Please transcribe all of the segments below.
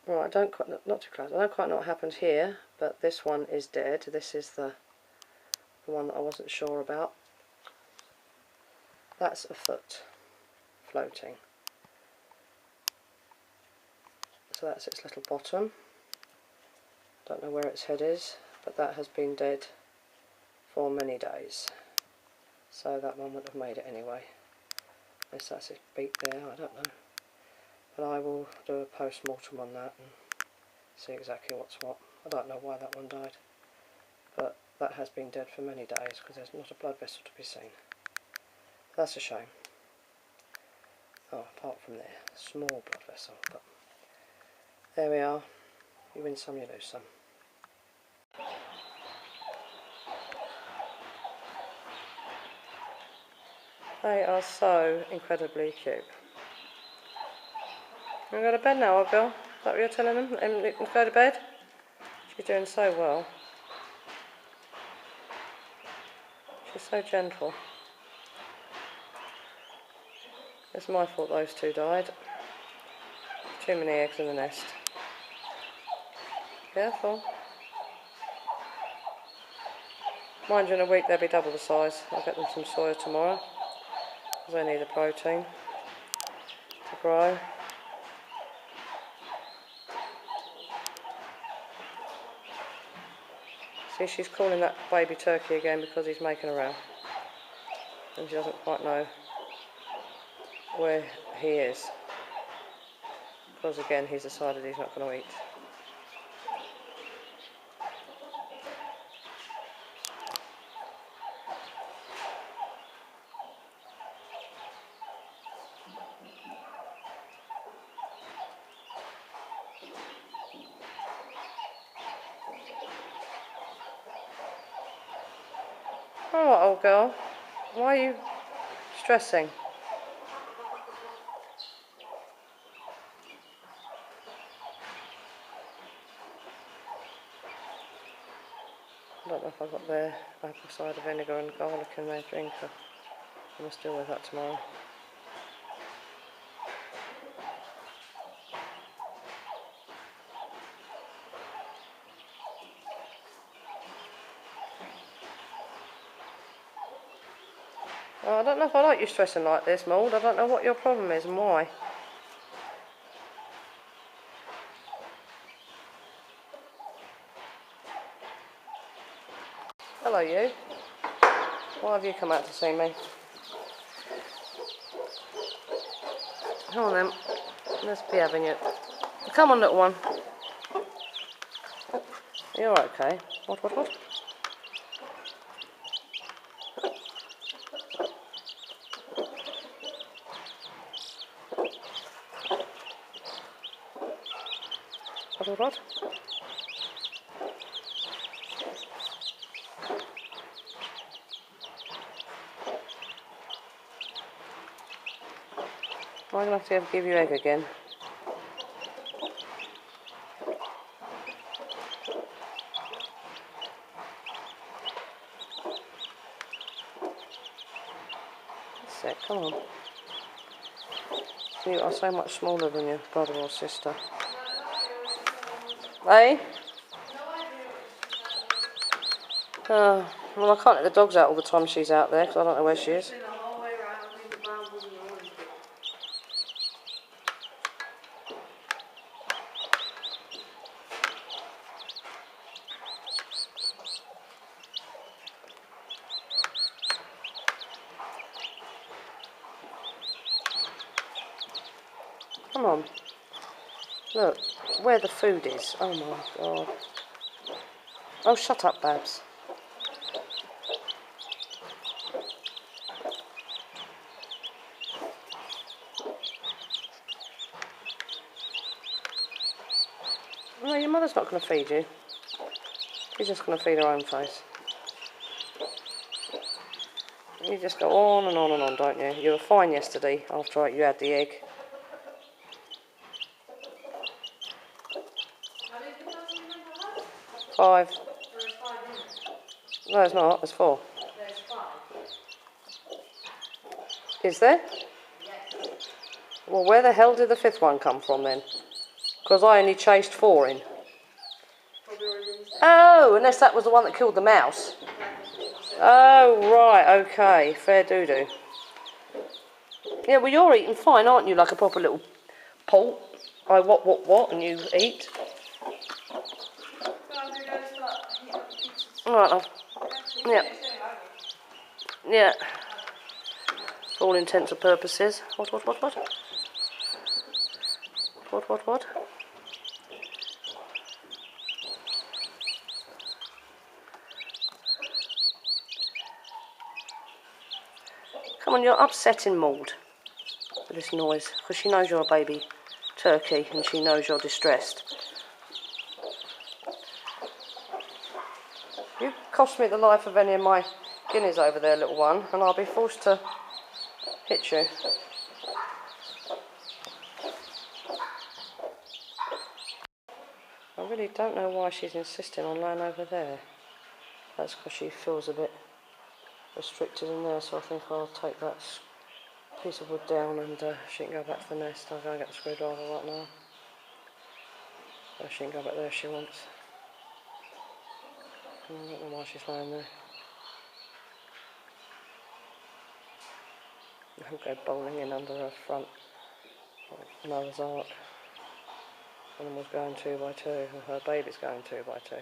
Right, I don't quite, not too close. I don't quite know what happened here, but this one is dead. This is the one that I wasn't sure about. That's a foot floating. So that's its little bottom. Don't know where its head is, but that has been dead for many days. So that one wouldn't have made it anyway. Unless that's its beak there, I don't know. But I will do a post-mortem on that and see exactly what's what. I don't know why that one died, but that has been dead for many days because there's not a blood vessel to be seen. That's a shame. Oh, apart from there, small blood vessel, but there we are. You win some, you lose some. They are so incredibly cute. You go to bed now, old girl? Is that what you're telling them? And go to bed? She's doing so well. She's so gentle. It's my fault those two died. Too many eggs in the nest. Careful. Mind you, in a week they'll be double the size. I'll get them some soya tomorrow because they need the protein to grow. See, she's calling that baby turkey again because he's making a row. And she doesn't quite know where he is. Because again, he's decided he's not going to eat. Alright, old girl. Why are you stressing? I don't know if I've got their apple cider vinegar and garlic in their drink. I must deal with that tomorrow. Oh, I don't know if I like you stressing like this, Maud. I don't know what your problem is and why. Hello, you. Why have you come out to see me? Come on then. Let's be having it. Come on, little one. You're okay. What? What? I'm going to have to give you egg again. That's it, come on. You are so much smaller than your brother or sister. Hey? Well, I can't let the dogs out all the time she's out there because I don't know where she is. Come on. Look, where the food is. Oh my God. Oh, shut up, Babs. No, your mother's not going to feed you. She's just going to feed her own face. You just go on and on and on, don't you? You were fine yesterday after you had the egg. Five. No, it's not. There's 4. There's 5. Is there? Yes. Well, where the hell did the 5th one come from then? Because I only chased 4 in. Oh, unless that was the one that killed the mouse. Oh, right, okay. Fair doo-doo. Yeah, well, you're eating fine, aren't you? Like a proper little poult. I what, and you eat. Alright, love. Yeah. Yeah. For all intents and purposes. What? What? Come on, you're upsetting Maud with this noise, because she knows you're a baby turkey and she knows you're distressed. You cost me the life of any of my guineas over there, little one, and I'll be forced to hit you. I really don't know why she's insisting on lying over there. That's because she feels a bit restricted in there, so I think I'll take that piece of wood down and she can go back to the nest. I'll go and get the screwdriver right now. So she can go back there if she wants. I don't know why she's lying there. I'll go bowling in under her front. Noah's Ark. One was going 2 by 2, and her baby's going 2 by 2.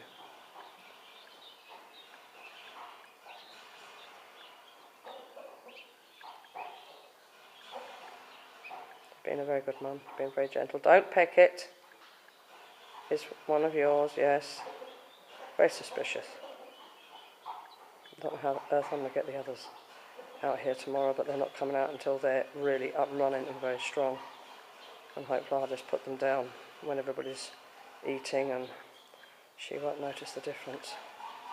Being a very good mum, being very gentle. Don't peck it. It's one of yours, yes. Very suspicious. I don't know how on earth I'm going to get the others out here tomorrow, but they're not coming out until they're really up and running and very strong. And hopefully I'll just put them down when everybody's eating and she won't notice the difference.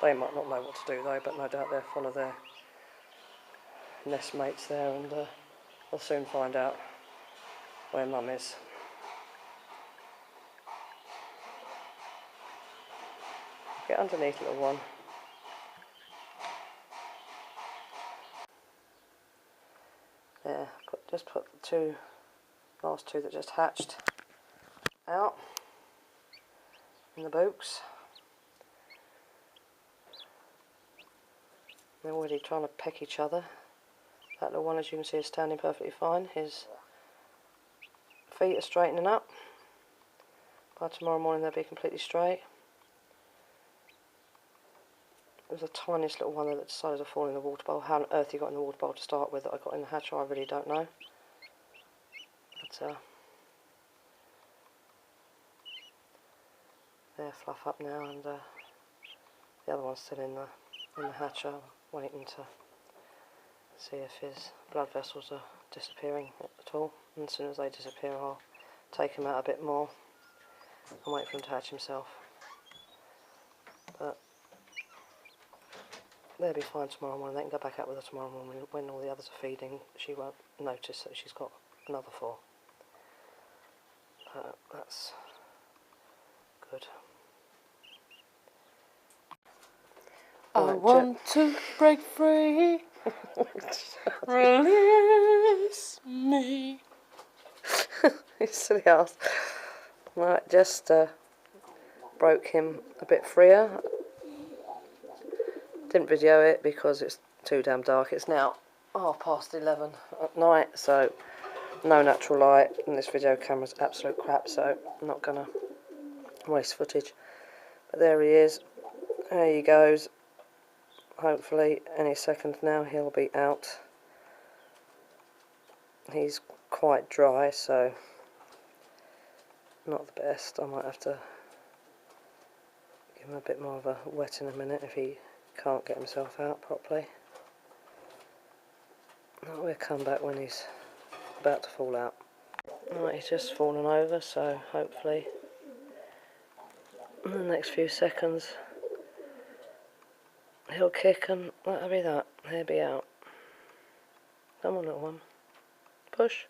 They might not know what to do though, but no doubt they'll follow their nest mates there, and they'll soon find out where mum is. Get underneath, little one. There, just put the last two that just hatched out in the books. They're already trying to peck each other. That little one, as you can see, is standing perfectly fine. His feet are straightening up. By tomorrow morning they'll be completely straight. There was a tiniest little one that decided to fall in the water bowl. How on earth he got in the water bowl to start with that I got in the hatcher, I really don't know. But they're fluff up now, and the other one's still in the hatcher, waiting to see if his blood vessels are disappearing at all. And as soon as they disappear, I'll take him out a bit more and wait for him to hatch himself. But they'll be fine tomorrow morning. They can go back out with her tomorrow morning when all the others are feeding. She won't notice that she's got another 4. That's good. I want to break free. Release me. You silly ass. Right, just broke him a bit freer. Didn't video it because it's too damn dark. It's now 11:30 at night, so no natural light, and this video camera's absolute crap, so I'm not gonna waste footage. But there he is. There he goes. Hopefully any second now he'll be out. He's quite dry, so not the best. I might have to give him a bit more of a wet in a minute if he can't get himself out properly. We'll come back when he's about to fall out. Right, he's just fallen over, so hopefully in the next few seconds he'll kick and that'll be that. He'll be out. Come on, little one. Push.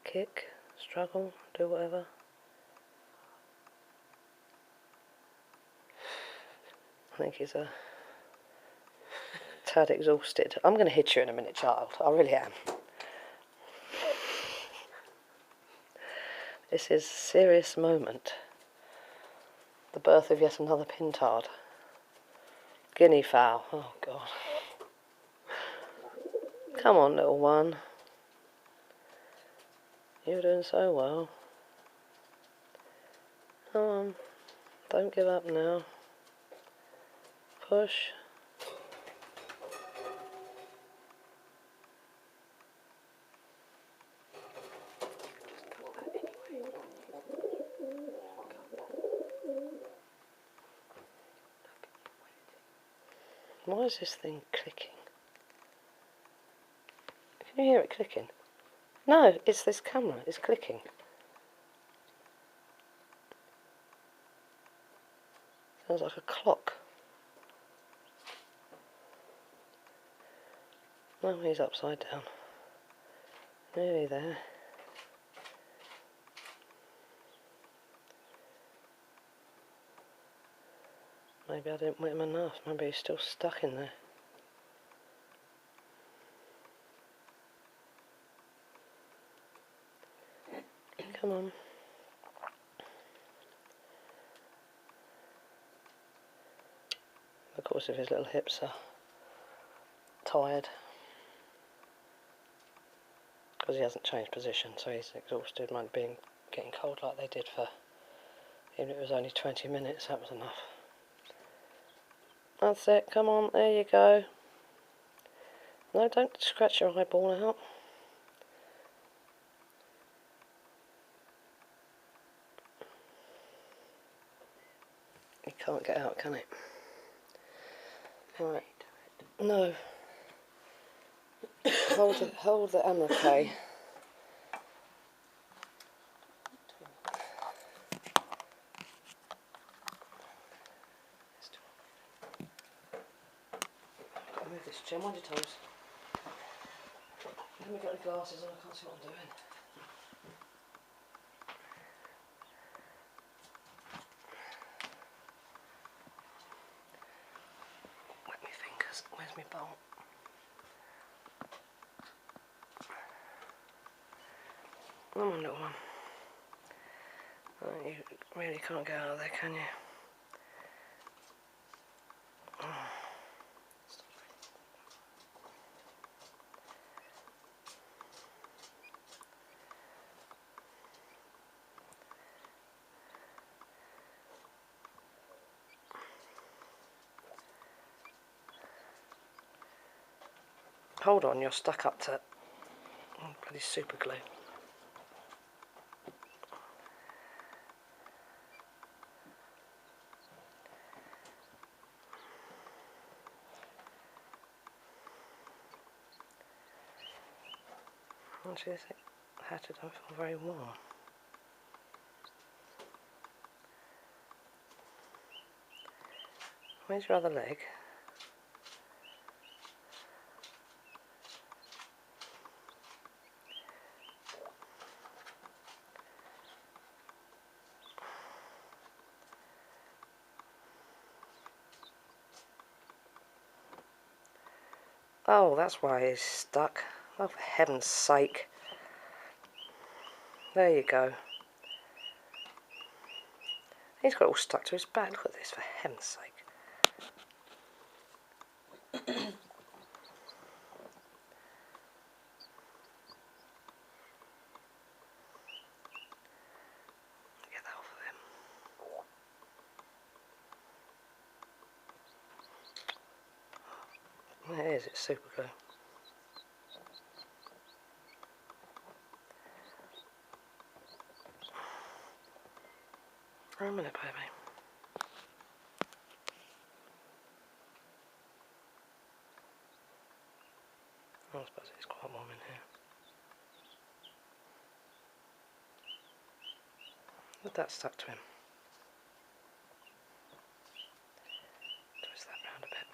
Kick. Struggle. Do whatever. I think he's a tad exhausted. I'm going to hit you in a minute, child. I really am. This is a serious moment. The birth of yet another pintard. Guinea fowl. Oh God. Come on, little one. You're doing so well. Come on. Don't give up now. Push. Why is this thing clicking? Can you hear it clicking? No, it's this camera. It's clicking. Sounds like a clock. No, he's upside down. Nearly there. Maybe I didn't wet him enough. Maybe he's still stuck in there. Come on. Of course, if his little hips are tired, because he hasn't changed position, so he's exhausted. Might be getting cold like they did for, even if it was only 20 minutes, that was enough. That's it, come on, there you go. No, don't scratch your eyeball out. It can't get out, can it? Right. No. hold the amorque. Got to move this, Jim, on your toes. Let me get the glasses on, I can't see what I'm doing. Wet me fingers, where's my bowl? Come on, little one. Oh, you really can't get out of there, can you? Oh. Hold on, you're stuck up to bloody super glue. Actually, this hatchet don't feel very warm. Where's your other leg? Oh, that's why he's stuck. Oh, for heaven's sake. There you go. He's got all stuck to his back. Look at this, for heaven's sake. Get that off of him. There it is, it's super glue. For a minute, baby. I suppose it's quite warm in here. But that's stuck to him. Twist that round a bit.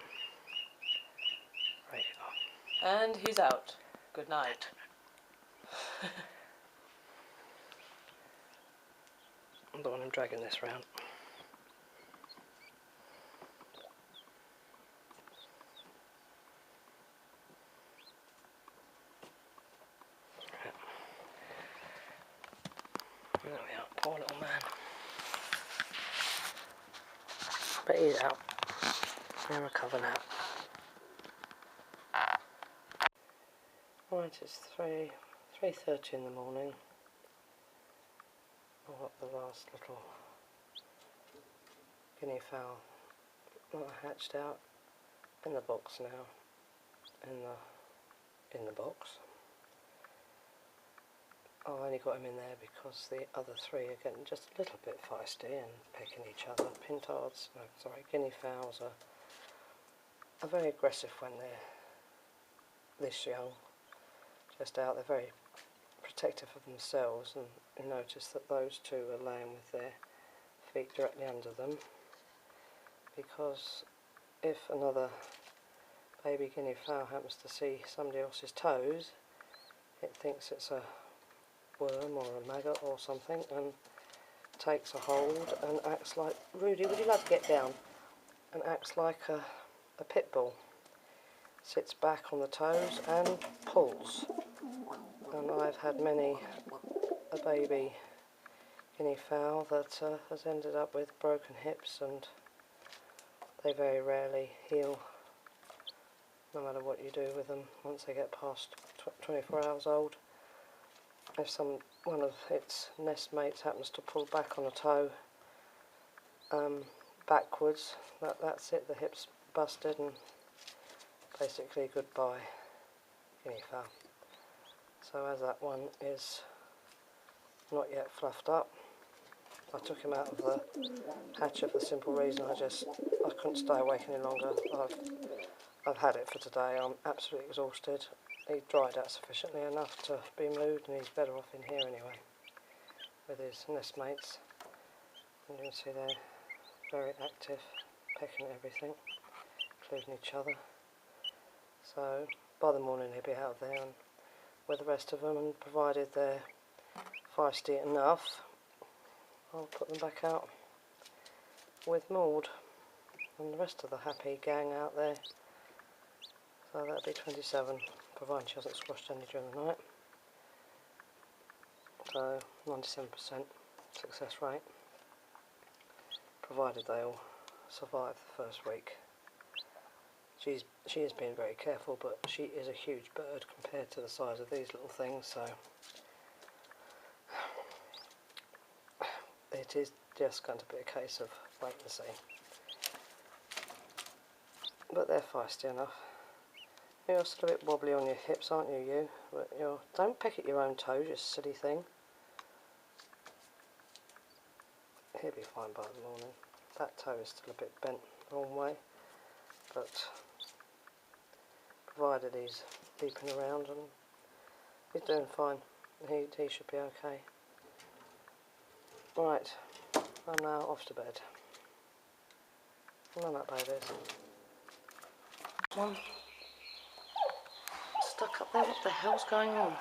Right you go. And he's out. Good night. I don't want him dragging this round. Right. There we are. little man. But he's out. He'll recover now. Right, it's 3:30 in the morning. I've got the last little guinea fowl that I hatched out in the box now. In the box. I only got him in there because the other three are getting just a little bit feisty and pecking each other. Guinea fowls are very aggressive when they're this young. Just out, they're very protective of themselves, and you notice that those two are laying with their feet directly under them, because if another baby guinea fowl happens to see somebody else's toes, it thinks it's a worm or a maggot or something and takes a hold and acts like, Rudy, would you like to get down? And acts like a pit bull. Sits back on the toes and pulls. And I've had many a baby guinea fowl that has ended up with broken hips, and they very rarely heal no matter what you do with them once they get past 24 hours old. If one of its nest mates happens to pull back on a toe backwards, that's it, the hip's busted and basically goodbye guinea fowl. So as that one is not yet fluffed up, I took him out of the hatcher for the simple reason I couldn't stay awake any longer. I've had it for today. I'm absolutely exhausted. He dried out sufficiently enough to be moved, and he's better off in here anyway with his nest mates. And you can see they're very active, pecking at everything, including each other. So by the morning he'll be out there and with the rest of them, and provided they're feisty enough, I'll put them back out with Maud and the rest of the happy gang out there. So that'll be 27, provided she hasn't squashed any during the night. So 97% success rate, provided they all survive the first week. She is being very careful, but she is a huge bird compared to the size of these little things, so it is just going to be a case of wait and see. But they're feisty enough. You're still a bit wobbly on your hips, aren't you? But don't peck at your own toes, you silly thing. He'll be fine by the morning. That toe is still a bit bent the wrong way, but provided he's leaping around, and he's doing fine. He should be okay. Right, I'm now off to bed. And that baby is. One stuck up there. What the hell's going on?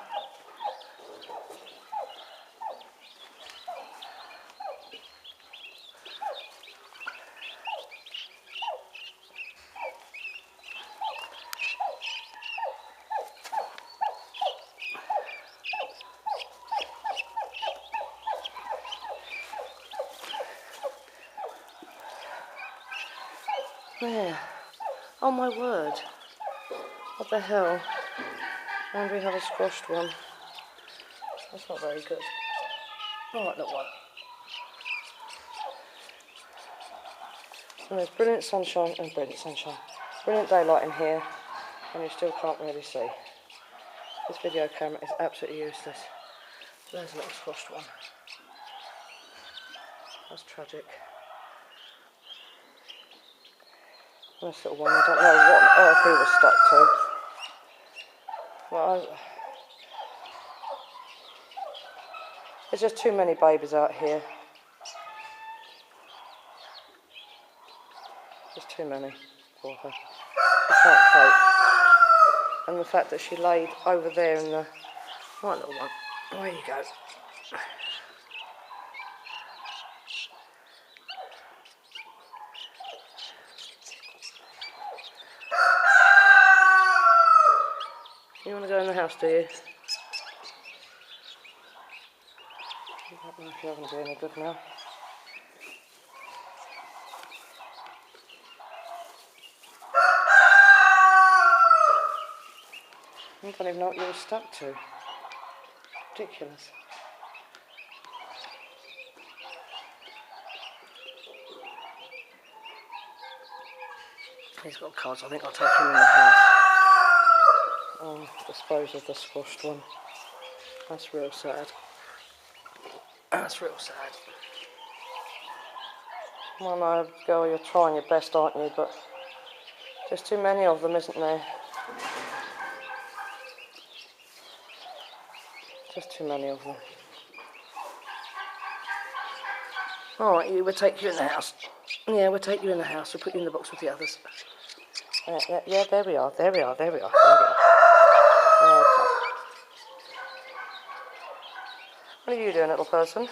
There. Oh my word. What the hell? And we have a squashed one. That's not very good. Alright, little one. So there's brilliant sunshine and brilliant daylight in here, and you still can't really see. This video camera is absolutely useless. There's a little squashed one. That's tragic. This little one, I don't know what on earth he was stuck to. Well, there's just too many babies out here. Just too many for her. She can't cope. And the fact that she laid over there in the... Right, little one. There you go. You want to go in the house, do you? If you haven't been any good now. I don't even know what you were stuck to. Ridiculous. He's got cards. I think I'll take him in the house. Oh, dispose of the squashed one. That's real sad. That's real sad. Well, no, girl, you're trying your best, aren't you? But there's too many of them, isn't there? Just too many of them. All right, we'll take you in the house. Yeah, we'll take you in the house. We'll put you in the box with the others. Yeah, there we are. There we are. There we are. There we are. Okay. What are you doing, little person?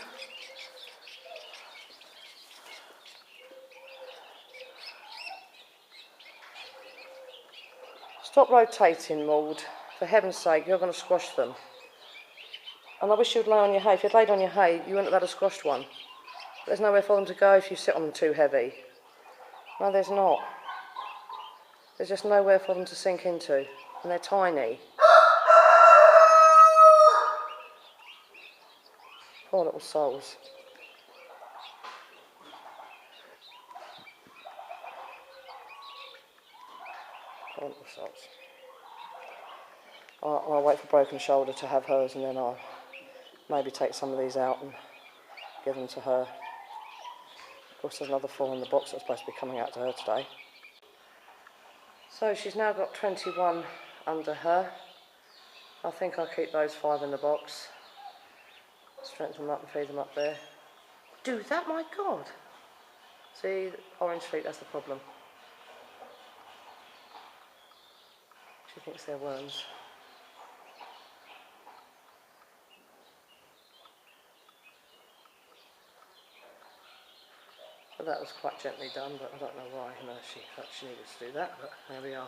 Stop rotating, Maud. For heaven's sake, you're going to squash them. And I wish you'd lay on your hay. If you'd laid on your hay, you wouldn't have had a squashed one. There's nowhere for them to go if you sit on them too heavy. No, there's not. There's just nowhere for them to sink into. And they're tiny. Poor little souls. Poor little souls. I'll wait for Broken Shoulder to have hers, and then I'll maybe take some of these out and give them to her. Of course, there's another 4 in the box that's supposed to be coming out to her today. So she's now got 21 under her. I think I'll keep those 5 in the box. Strengthen them up and feed them up there. Do that, my God! See, orange feet, that's the problem. She thinks they're worms. But that was quite gently done, but I don't know why. No, she needed to do that, but there we are.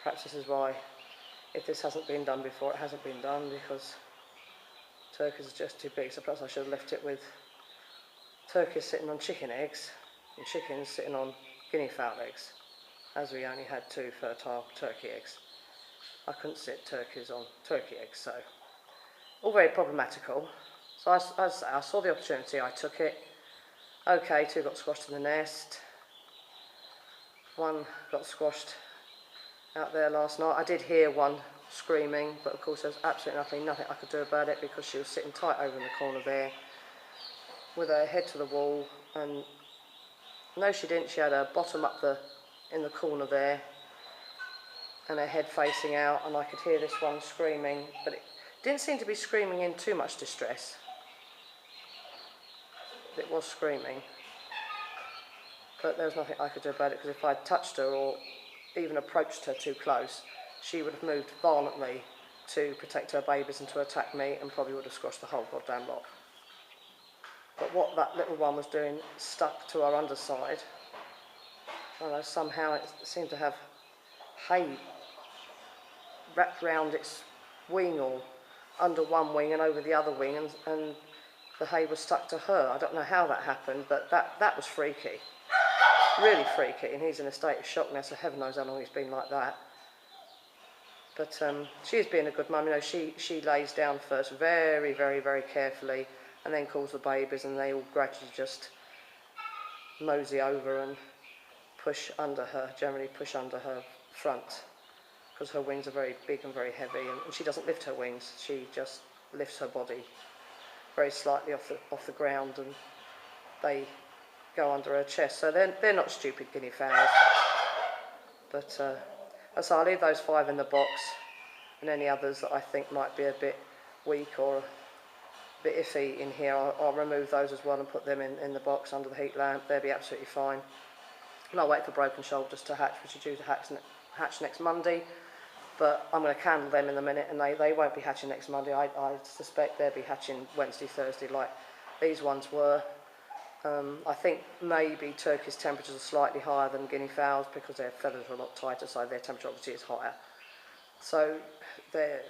Perhaps this is why, if this hasn't been done before, it hasn't been done, because turkeys are just too big. So perhaps I should have left it with turkeys sitting on chicken eggs and chickens sitting on guinea fowl eggs, as we only had 2 fertile turkey eggs. I couldn't sit turkeys on turkey eggs, so all very problematical. So I saw the opportunity, I took it. Okay, 2 got squashed in the nest. 1 got squashed out there last night. I did hear 1 screaming, but of course there's absolutely nothing I could do about it, because she was sitting tight over in the corner there with her head to the wall. And no, she didn't. She had her bottom up in the corner there and her head facing out, and I could hear this one screaming, but it didn't seem to be screaming in too much distress. It was screaming, but there was nothing I could do about it, because if I'd touched her or even approached her too close, she would have moved violently to protect her babies and to attack me, and probably would have squashed the whole goddamn lot. But what that little one was doing, stuck to her underside. I don't know, somehow it seemed to have hay wrapped round its wing, or under one wing and over the other wing, and the hay was stuck to her. I don't know how that happened, but that was freaky. Really freaky, and he's in a state of shock now, so heaven knows how long he's been like that. But she's being a good mum. You know, she lays down first very, very, very carefully, and then calls the babies, and they all gradually just mosey over and push under her, generally push under her front, because her wings are very big and very heavy, and she doesn't lift her wings, she just lifts her body very slightly off the ground, and they go under her chest. So they're not stupid guinea fowls. But so I'll leave those 5 in the box, and any others that I think might be a bit weak or a bit iffy in here, I'll remove those as well and put them in the box under the heat lamp. They'll be absolutely fine. And I'll wait for Broken Shoulders to hatch, which are due to hatch next Monday. But I'm going to candle them in a minute, and they won't be hatching next Monday. I suspect they'll be hatching Wednesday, Thursday, like these ones were. I think maybe turkeys' temperatures are slightly higher than guinea fowls, because their feathers are a lot tighter, so their temperature obviously is higher. So they're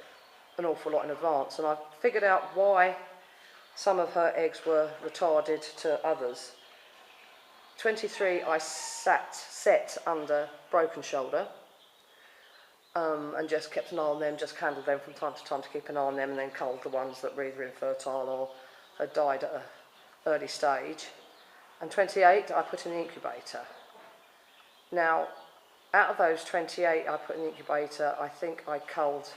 an awful lot in advance. And I've figured out why some of her eggs were retarded to others. 23 I set under broken shoulder, and just kept an eye on them, just candled them from time to time to keep an eye on them, and then culled the ones that were either infertile or had died at an early stage. And 28 I put in the incubator. Now, out of those 28 I put in the incubator, I think I culled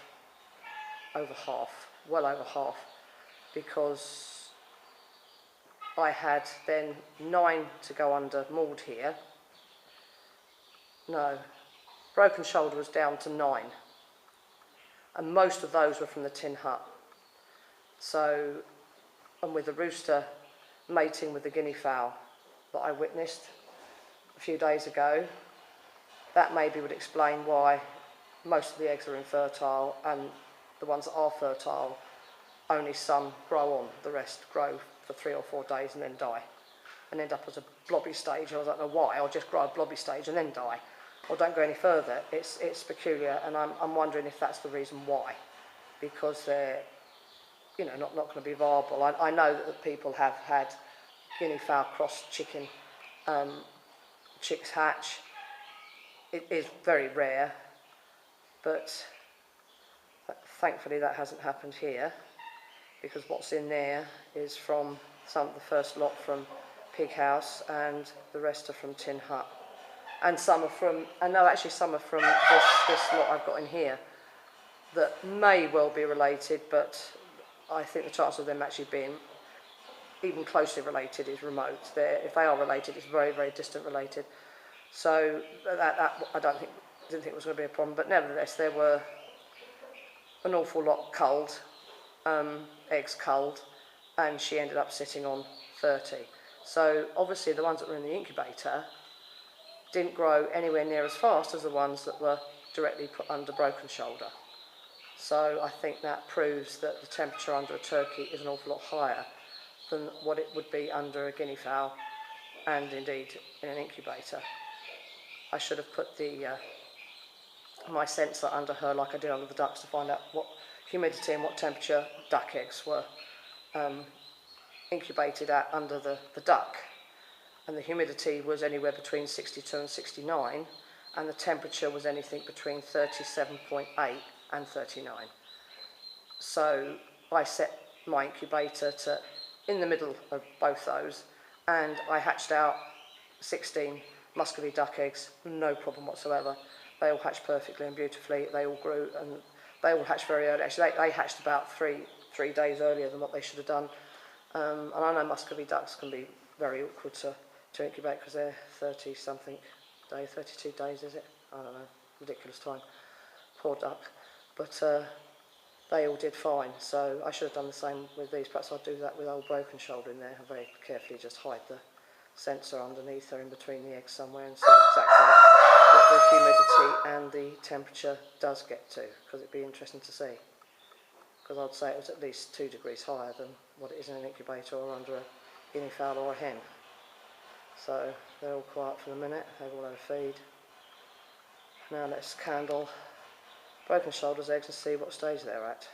over half, well over half, because I had then 9 to go under mould here. No, broken shoulder was down to 9, and most of those were from the tin hut. So, and with the rooster mating with the guinea fowl that I witnessed a few days ago, that maybe would explain why most of the eggs are infertile, and the ones that are fertile, only some grow on, the rest grow for 3 or 4 days and then die and end up as a blobby stage. I don't know why, or just grow a blobby stage and then die, or don't go any further. It's peculiar, and I'm wondering if that's the reason why, because they're, you know, not going to be viable. I know that people have had guinea fowl cross chicken chicks hatch. It is very rare, but thankfully that hasn't happened here, because what's in there is from the first lot from pig house, and the rest are from tin hut, and some are from, and no, actually some are from this lot I've got in here that may well be related, but I think the chance of them actually being even closely related is remote. If they are related, it's very, very distant related. So that I didn't think it was going to be a problem, but nevertheless there were an awful lot culled, eggs culled, and she ended up sitting on 30. So obviously the ones that were in the incubator didn't grow anywhere near as fast as the ones that were directly put under broken shoulder. So I think that proves that the temperature under a turkey is an awful lot higher than what it would be under a guinea fowl, and indeed in an incubator. I should have put my sensor under her like I did under the ducks to find out what humidity and what temperature duck eggs were incubated at under the duck. And the humidity was anywhere between 62 and 69, and the temperature was anything between 37.8 and 39. So I set my incubator to in the middle of both those, and I hatched out 16 Muscovy duck eggs, no problem whatsoever. They all hatched perfectly and beautifully. They all grew, and they all hatched very early. Actually, they hatched about three days earlier than what they should have done. And I know Muscovy ducks can be very awkward to incubate, because they're 30-something days, 32 days, is it? I don't know, ridiculous time. Poor duck. But they all did fine, so I should have done the same with these. Perhaps I'll do that with old broken shoulder in there. I'll very carefully just hide the sensor underneath her in between the eggs somewhere, and see exactly what the humidity and the temperature does get to, because it'd be interesting to see. Because I'd say it was at least 2 degrees higher than what it is in an incubator or under a guinea fowl or a hen. So they're all quiet for the minute, they've all had a feed. Now let's candle broken shoulders eggs and see what stage they're at.